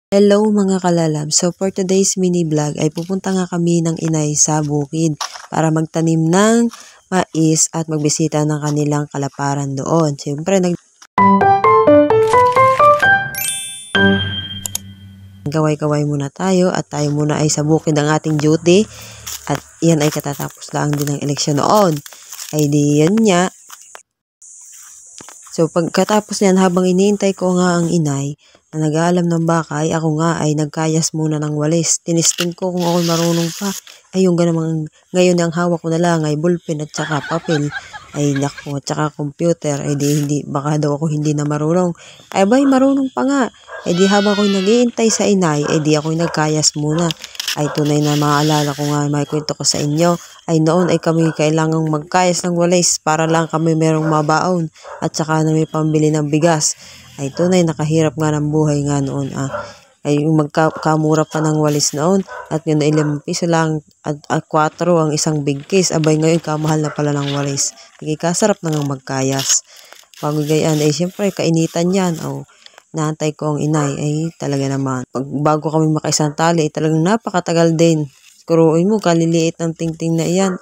Hello mga kalalab. So for today's mini vlog ay pupunta nga kami ng inay sa bukid para magtanim ng mais at magbisita ng kanilang kalaparan doon. Siyempre gaway-gaway muna tayo at tayo muna ay sa bukid ang ating duty at yan ay katatapos lang din ng eleksyon noon. Ay di yan niya. So pagkatapos niyan habang iniintay ko nga ang inay na nag-aalam ng baka ay ako nga ay nagkayas muna ng walis. Tinisting ko kung ako marunong pa. Ay yung ganang ngayon ang hawak ko na lang ay ballpen at saka papel. Ay nako, at saka computer. Ay di hindi, baka daw ako hindi na marunong. Ay bay, marunong pa nga. Ay di habang ako'y nag-iintay sa inay, ay di ako'y nagkayas muna. Ay tunay na maalala ko nga, may kwento ko sa inyo. Ay noon ay kami kailangang magkayas ng walis para lang kami merong mabaon. At saka na may pambili ng bigas. Ay tunay nakahirap nga ng buhay nga noon ay magkamura pa ng walis noon at yun ay 5 piso lang at 4 ang isang big case. Abay ngayon kamahal na pala ng walis. Kasarap na nga magkayas. Bago gayan ay siyempre kainitan yan. Naantay ko ang inay ay talaga naman. Bago kami makaisang tali ay talagang napakatagal din. Kuruin mo kaliliit ng tingting na iyan.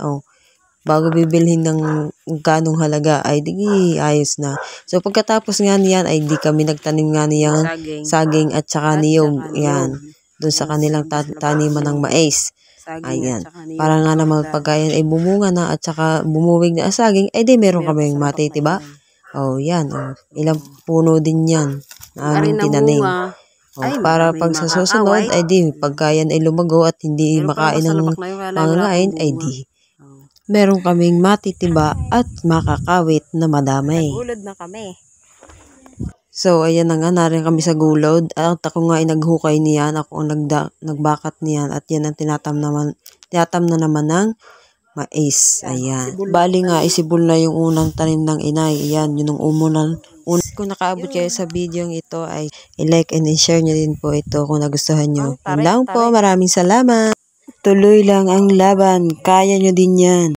Bago bibilhin ng ganong halaga ay di ayos na. So pagkatapos nga niyan ay di kami nagtanim nga niyang saging at saka niyog. Yan. Doon sa kanilang taniman ng mais. Ayan. Para nga naman pagkayan ay bumunga na at saka bumuwig na saging ay di meron kaming matitiba. Yan. Ilang puno din yan na aming tinanim. Para pag sa susunod ay di pagkayan ay lumago at hindi makain ng mangain ay di meron kaming matitiba at makakawit na madamay. Gulod na kami. So, ayan na nga, narin kami sa gulod. At ako nga ay naghukay niyan. Ako ang nagbakat niyan. At yan ang tinatam na naman ng mais. Ayan. Bali nga, isibol na yung unang tanim ng inay. Ayan, yun ang umunan. Kung nakaabot kayo sa video ito ay i-like and i-share nyo din po ito kung nagustuhan nyo. Yun lang po. Maraming salamat. Tuloy lang ang laban. Kaya nyo din yan.